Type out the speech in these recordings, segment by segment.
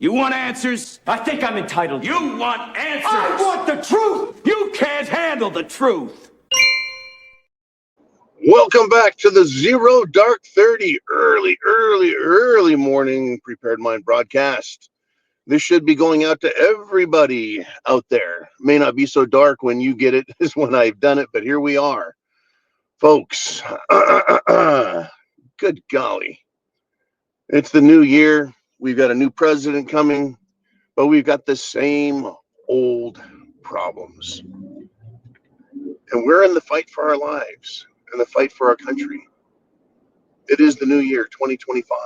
You want answers? I think I'm entitled. You want answers? I want the truth! You can't handle the truth. Welcome back to the Zero Dark 30 early morning Prepared Mind broadcast. This should be going out to everybody out there. May not be so dark when you get it as when I've done it, but here we are. Folks, good golly. It's the new year. We've got a new president coming, but we've got the same old problems. And we're in the fight for our lives and the fight for our country. It is the new year, 2025.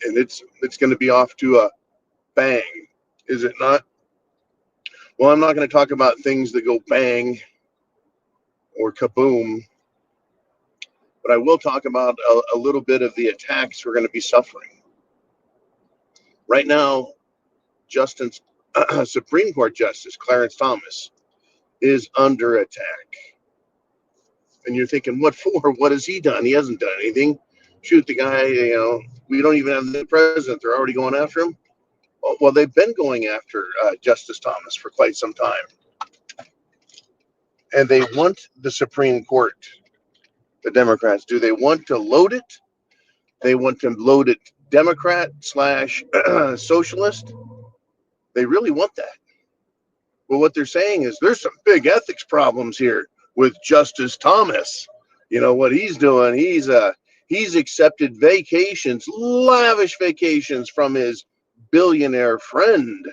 And it's going to be off to a bang, is it not? Well, I'm not going to talk about things that go bang or kaboom, but I will talk about a little bit of the attacks we're going to be suffering. Right now, Supreme Court Justice Clarence Thomas is under attack. And you're thinking, what for? What has he done? He hasn't done anything. Shoot the guy, we don't even have the president. They're already going after him. Well, they've been going after Justice Thomas for quite some time. And they want the Supreme Court, the Democrats. Do they want to load it? They want to load it Democrat / socialist. They really want that. Well, what they're saying is there's some big ethics problems here with Justice Thomas. You know what he's doing? He's accepted vacations, lavish vacations from his billionaire friend.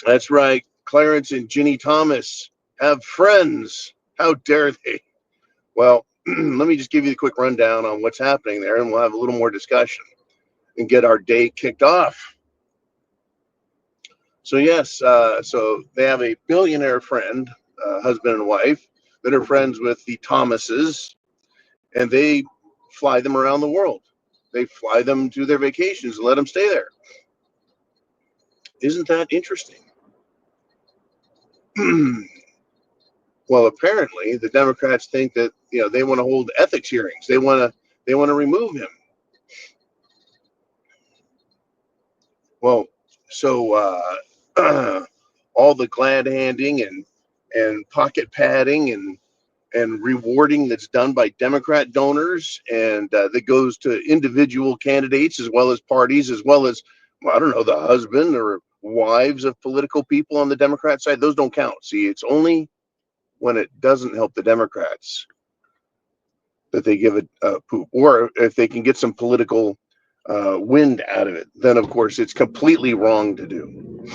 That's right. Clarence and Ginny Thomas have friends. How dare they? Well, let me just give you a quick rundown on what's happening there, and we'll have a little more discussion and get our day kicked off. So yes, so they have a billionaire friend, husband and wife, that are friends with the Thomases, and they fly them around the world. They fly them to their vacations and let them stay there. Isn't that interesting? Well, apparently the Democrats think that they want to hold ethics hearings. They want to remove him. Well, so all the glad handing and pocket padding and rewarding that's done by Democrat donors and that goes to individual candidates as well as parties, as well as, I don't know, the husband or wives of political people on the Democrat side, those don't count. See, it's only when it doesn't help the Democrats that they give it a poop, or if they can get some political wind out of it, then of course it's completely wrong to do.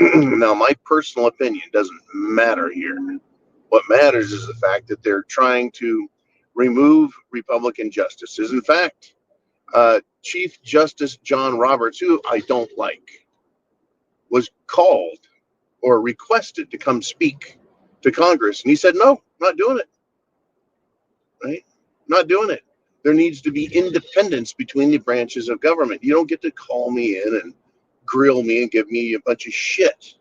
Now, my personal opinion doesn't matter here. What matters is the fact that they're trying to remove Republican justices. In fact, Chief Justice John Roberts, who I don't like, was called or requested to come speak to Congress. And he said, no, not doing it. Right? Not doing it. There needs to be independence between the branches of government. You don't get to call me in and grill me and give me a bunch of shit.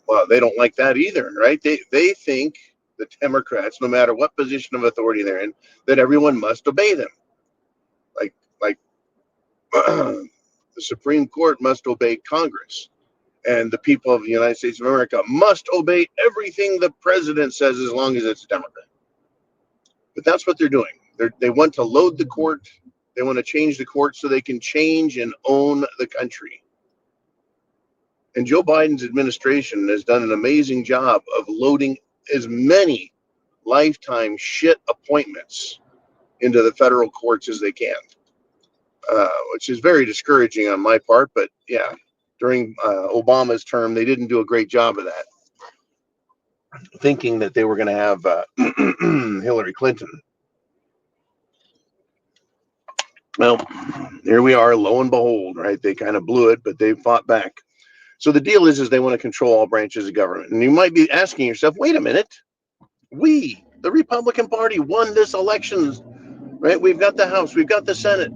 Well, they don't like that either, right? They think, the Democrats, no matter what position of authority they're in, that everyone must obey them. Like the Supreme Court must obey Congress. And the people of the United States of America must obey everything the president says as long as it's a Democrat. But that's what they're doing. They want to load the court. They want to change the court so they can change and own the country. And Joe Biden's administration has done an amazing job of loading as many lifetime shit appointments into the federal courts as they can, which is very discouraging on my part. But yeah, during Obama's term, they didn't do a great job of that, thinking that they were going to have Hillary Clinton. Well, here we are, lo and behold, right? They kind of blew it, but they fought back. So the deal is they want to control all branches of government. And you might be asking yourself, wait a minute. We, the Republican Party, won this election, right? We've got the House. We've got the Senate.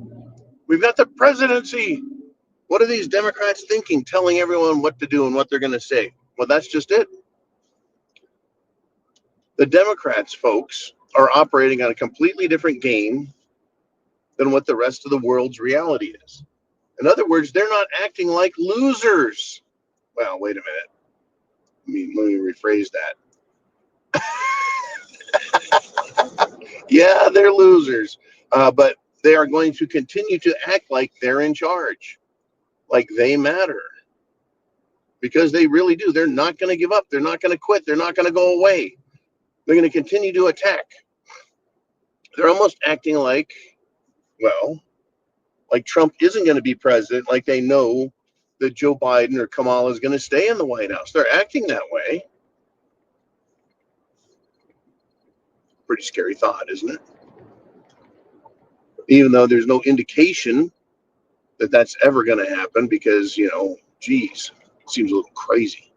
We've got the presidency. What are these Democrats thinking, telling everyone what to do and what they're going to say? Well, that's just it. The Democrats, folks, are operating on a completely different game than what the rest of the world's reality is. In other words, they're not acting like losers. Well, wait a minute. Let me rephrase that. Yeah, they're losers, but they are going to continue to act like they're in charge, like they matter, because they really do. They're not going to give up. They're not going to quit. They're not going to go away. They're going to continue to attack. They're almost acting like, well, like Trump isn't going to be president, like they know that Joe Biden or Kamala is going to stay in the White House. They're acting that way. Pretty scary thought, isn't it? Even though there's no indication that that's ever going to happen because, geez, it seems a little crazy.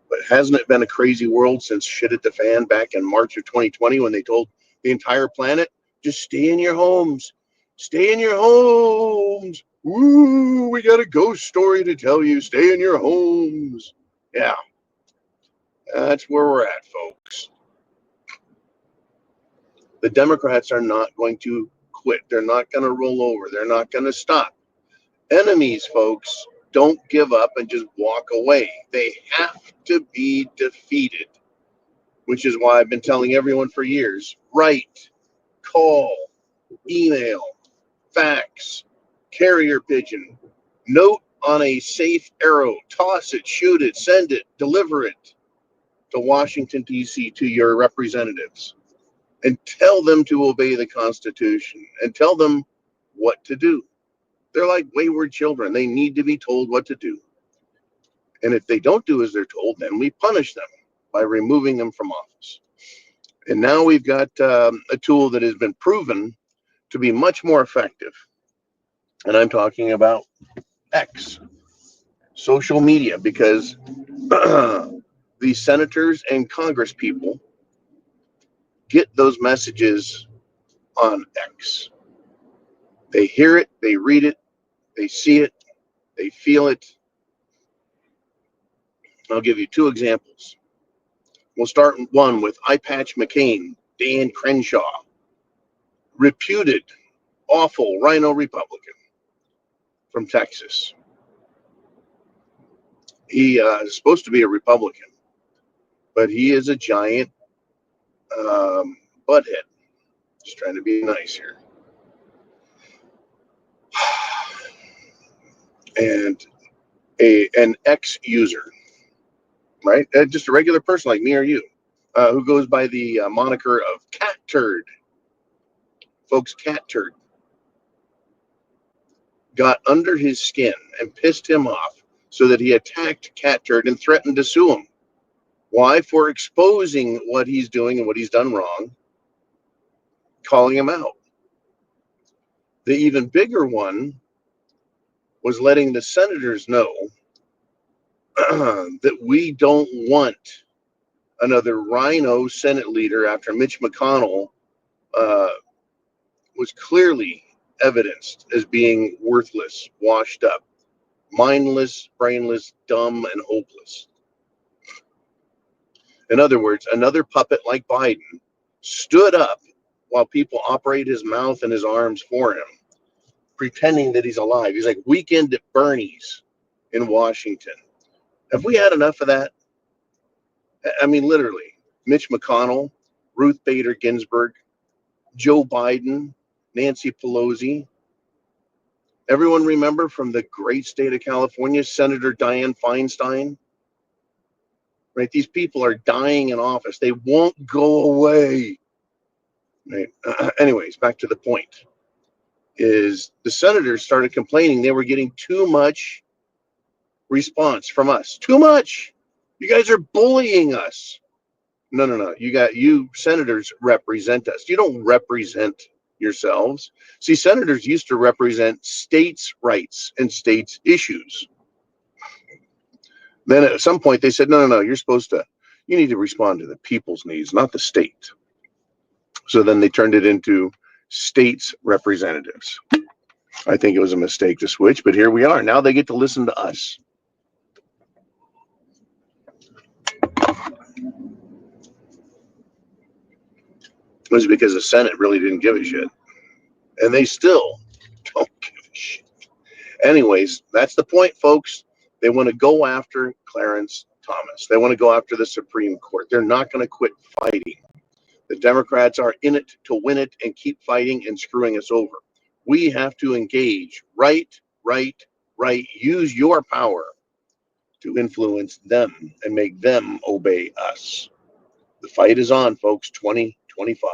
But hasn't it been a crazy world since shit hit the fan back in March of 2020 when they told the entire planet, just stay in your homes. Stay in your homes. Woo, we got a ghost story to tell you. Stay in your homes. Yeah, that's where we're at, folks. The Democrats are not going to quit. They're not going to roll over. They're not going to stop. Enemies, folks, don't give up and just walk away. They have to be defeated, which is why I've been telling everyone for years, write, call, email, fax, carrier pigeon, note on a safe arrow, toss it, shoot it, send it, deliver it to Washington, D.C., to your representatives, and tell them to obey the Constitution and tell them what to do. They're like wayward children. They need to be told what to do. And if they don't do as they're told, then we punish them by removing them from office. And now we've got a tool that has been proven to be much more effective. And I'm talking about X, social media, because the senators and Congress people get those messages on X. They hear it, they read it, they see it, they feel it. I'll give you two examples. We'll start one with Eye Patch McCain, Dan Crenshaw, reputed awful rhino Republican from Texas. He is supposed to be a Republican, but he is a giant butthead. Just trying to be nice here. And an ex-user, right? Just a regular person like me or you, who goes by the moniker of Cat Turd. Folks, Cat Turd got under his skin and pissed him off so that he attacked Cat Turd and threatened to sue him. Why? For exposing what he's doing and what he's done wrong, calling him out. The even bigger one was letting the senators know that we don't want another rhino Senate leader after Mitch McConnell was clearly evidenced as being worthless, washed up, mindless, brainless, dumb, and hopeless. In other words, another puppet like Biden stood up while people operate his mouth and his arms for him, pretending that he's alive. He's like Weekend at Bernie's in Washington. Have we had enough of that? I mean, literally, Mitch McConnell, Ruth Bader Ginsburg, Joe Biden, Nancy Pelosi. Everyone remember from the great state of California, Senator Dianne Feinstein? Right? These people are dying in office. They won't go away. Right? Anyways, back to the point. Is the senators started complaining they were getting too much response from us. Too much. You guys are bullying us. No. You senators represent us. You don't represent yourselves. See, senators used to represent states' rights and states' issues. Then at some point they said, no, you need to respond to the people's needs, not the state. So then they turned it into states' representatives. I think it was a mistake to switch, but here we are. Now they get to listen to us. was because the Senate really didn't give a shit. And they still don't give a shit. Anyways, that's the point, folks. They want to go after Clarence Thomas. They want to go after the Supreme Court. They're not going to quit fighting. The Democrats are in it to win it and keep fighting and screwing us over. We have to engage. Right. Use your power to influence them and make them obey us. The fight is on, folks. 2025.